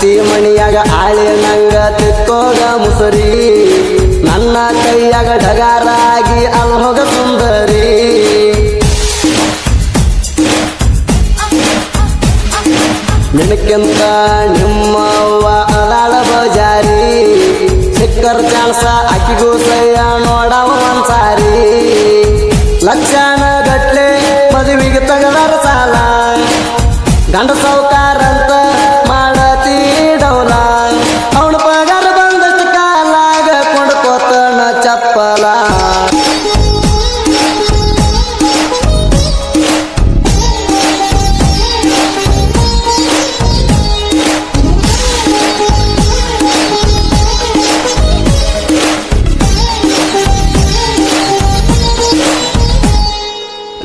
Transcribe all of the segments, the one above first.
ಅತ್ತಿ ಮಣಿಯಾಗ ಆಳಿ ನಂಗ ತಿಕ್ಕೋಗ ಮುಸುರಿ ನನ್ನ ಕೈಯಾಗ ಢಗಾರಾಗಿ ಅಲ್ಲಿ ಹೋಗ ಸುಂದರಿ ನಿನಕ್ಕಿಂತ ನಿಮ್ಮವ್ವ ಅದಾಳ ಬಜಾರಿ ಸಿಕ್ಕರ್ ಚಾನ್ಸ ಅಕ್ಕಿಗೂ ಸಯ್ಯ ನೋಡವ ಒಂದ್ಸಾರಿ ಲಕ್ಷಣ ಗಟ್ಲೆ ಮದುವೆಗೆ ತಗದಾರ ಸಾಲ ಗಂಡ ಸೌಕಾರಂತ ಮಾಡತಿ ಡೌಲ ಅವನ ಪಗಾರ ಬಂದಷ್ಟು ಕಾಲಾಗ ಕೊಂಡ್ಕೋತನ ಚಪ್ಪಲ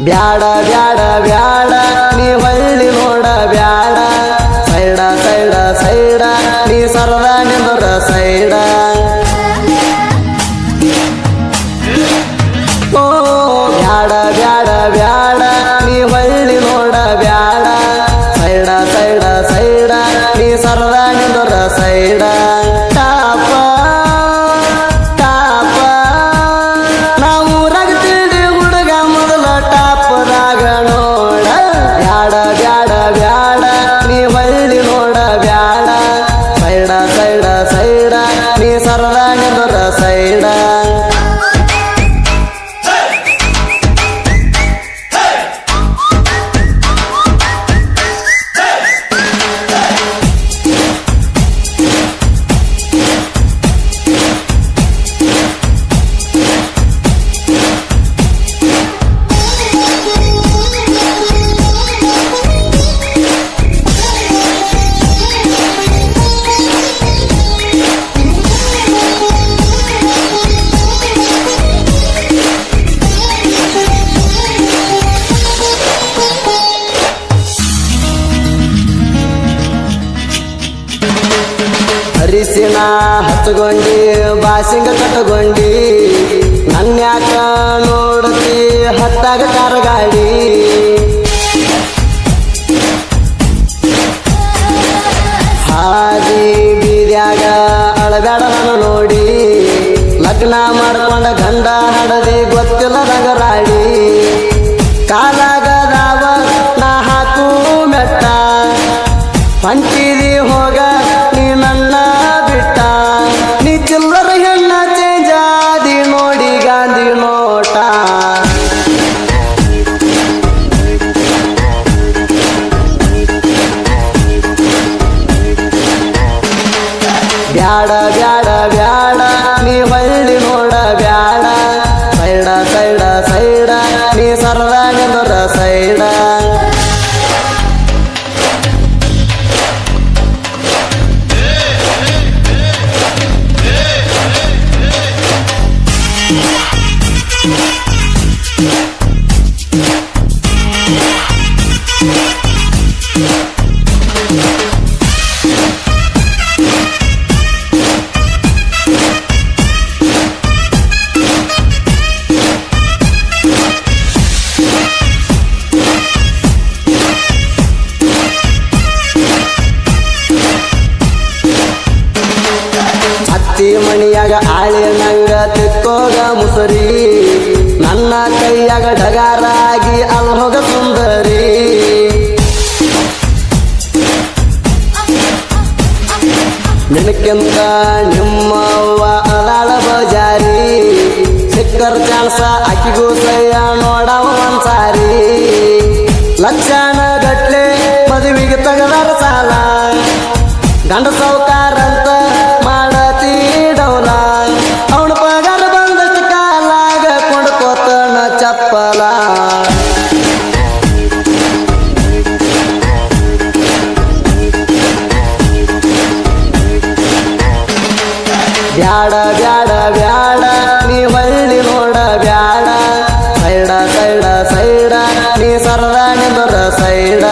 ಬ್ಯಾಡ ಬ್ಯಾಡ ಬ್ಯಾಡ ನೀ ಹೊಳ್ಳಿ ನೋಡ ಬ್ಯಾಡ ಸೈಡ ಸೈಡ ಸೈಡ ನೀ ಸರದ ನಿಂದರ ಸೈಡ ಓ ಬ್ಯಾಡ ಬ್ಯಾಡ ಬ್ಯಾಡ ನೀ ಹೊಳ್ಳಿ ನೋಡ ಬ್ಯಾಡ ಸೈಡ ಸೈಡ ಸೈಡ ನೀ ಸರದ ನಿಂದರ ಸೈಡ ಟಾಪ ಟಾಪ ನಾವು ರಗತಿಡಿ ಹುಡುಗ ಮೊದಲ ಟಾಪದಾಗ ನೋಡ ಬ್ಯಾಡ ಬ್ಯಾಡ ಬ್ಯಾಡ ನೀ ಹೊಳ್ಳಿ ನೋಡ ಬ್ಯಾಡ ಸೈಡ ಸೈಡ ಸೈಡ ನೀ ಸರದ ನಿಂದರ ಸೈಡ ಹರಿಸಿನ ಹಚ್ಚಗೊಂಡಿ ಬಾಸಿಂಗ ಕಟ್ಟಗೊಂಡಿ ನನ್ಯಾಕ ನೋಡತಿ ಹತ್ತಾಗ ಕಾರಗಾಡಿ ಹಾದಿ ಬೀದ್ಯಾಗ ಅಳಬ್ಯಾಡ ನಾನು ನೋಡಿ ಲಗ್ನ ಮಾಡ್ಕೊಂಡ ಗಂಡ ಹಡದಿ ಗೊತ್ತಿಲ್ಲ ನಗರಾಡಿ ಕಾಲಾಗದಾವ ನಾ ಹಾಕು ಮೆಟ್ಟ ಪಂಚಿದಿ ಹೋಗ ನೀ ನನ್ನ ಬಿಟ್ಟ ನೀ ಚಿಲ್ಲರ ಹೆಣ್ಣ ಚೇಂಜಾದಿ ನೋಡಿ ಗಾಂಧಿ ನೋಟ ಬ್ಯಾಡ ಬ್ಯಾಡ ಬ್ಯಾಡ ನೀ ಹೊಳ್ಳಿ ನೋಡ ಬ್ಯಾಡ ಸೈಡ ಸೈಡ ಸೈಡ ನೀ ಸರದ ನಿಂದರ ಸೈಡ ಅತ್ತಿ ಮಣಿಯಾಗ ಆಳಿ ನಂಗ ತಿಕ್ಕೋಗ ಮುಸುರಿ ನನ್ನ ಕೈಯಾಗ ಢಗಾರಾಗಿ ಅಲ್ಲಿ ಹೋಗ ಸುಂದರಿ ನಿನಕ್ಕಿಂತ ನಿಮ್ಮವ್ವ ಅದಾಳ ಬಜಾರಿ ಸಿಕ್ಕರ್ ಚಾನ್ಸ ಅಕ್ಕಿಗೂ ಸಯ್ಯ ನೋಡವ ಒಂದ್ಸಾರಿ ಲಕ್ಷಣ ಗಟ್ಲೆ ಮದುವೆಗೆ ತಗದಾರ ಸಾಲ ಗಂಡ ಸೌಕಾರಂತ ಮಾಡತಿ ಡೌಲ ಅವನ ಪಗಾರ ಬಂದಷ್ಟು ಕಾಲಾಗ ಕೊಂಡ್ಕೋತನ ಚಪ್ಪಲ ಬ್ಯಾಡ ಬ್ಯಾಡ ಬ್ಯಾಡ ನೀ ಹೊಳ್ಳಿ ನೋಡ ಬ್ಯಾಡ ಸೈಡ ಸೈಡ ಸೈಡ ನೀ ಸರದ ನಿಂದರ ಸೈಡ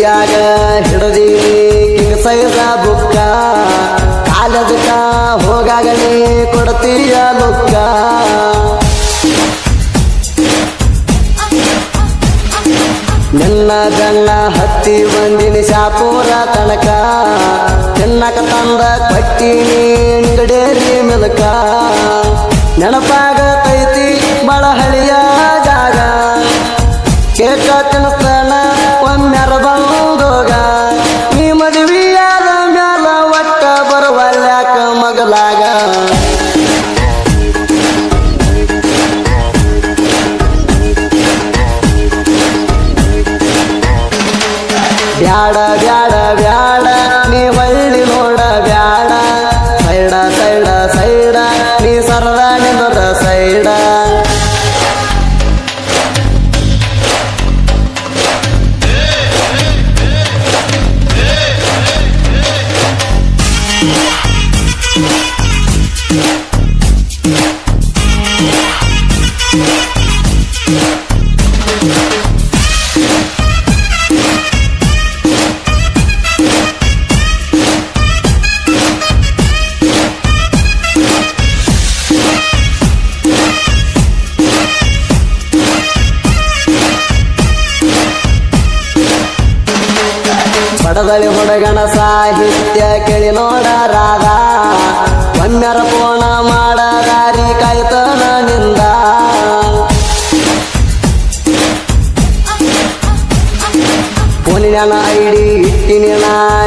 ಕೈಯಾಗ ಹಿಡದಿ ಕಿಂಗ್ ಸೈಜ ಬುಕ್ಕ ಕಾಲೇಜಕ್ಕ ಹೋಗಾಗಲಿ ಕೊಡ್ತೀಯ ಲುಕ್ಕ ನಿನ್ನ ಜನ್ನ ಹತ್ತಿ ಬಂದಿನಿ ಶಾಪೂರ ತನಕ ತಿನ್ನಕ ತಂದ ಕಟ್ಟಿನಿ ನಿಗಡೇರಿ ಮಿಲಕ ನೆನಪಾಗತೈತಿ ಬಳ ಹಳಿಯ ಜಾಗ ಕೇಕ ತಿನ್ನಿಸ್ತಾನ ಒಮ್ಮೆರ ಬಂದೋಗ ನೀ ಮದುವೆಯಾದ ಮ್ಯಾಲ ಒಟ್ಟ ಬರುವಲ್ಯಾಕ ಮಗಲಾಗ ಬ್ಯಾಡ ಬ್ಯಾಡ ಬ್ಯಾಡ ನೀ ಹೊಳ್ಳಿ ನೋಡ ಬ್ಯಾಡ ಸೈಡ ಸೈಡ ಸೈಡ ನೀ ಸರದ ನಿಂದದ ಸೈಡ ಬಡದಳಿ ಹುಡುಗನ ಸಾಹಿತ್ಯ ಕೇಳಿ ನೋಡ ರಾಧ ಒಮ್ಮೆರ ಪೋಣ ಮಾಡ ದಾರಿ ಕಾಯ್ತನ ನಿಂದ ಫೋನಿನ ಐಡಿ ಇಟ್ಟಿನ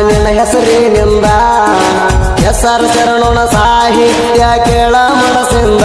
ನಿನ್ನ ಹೆಸರಿನಿಂದ ಹೆಸರು ಶರಣುನ ಸಾಹಿತ್ಯ ಕೇಳ ಮನಸ್ಸಿಂದ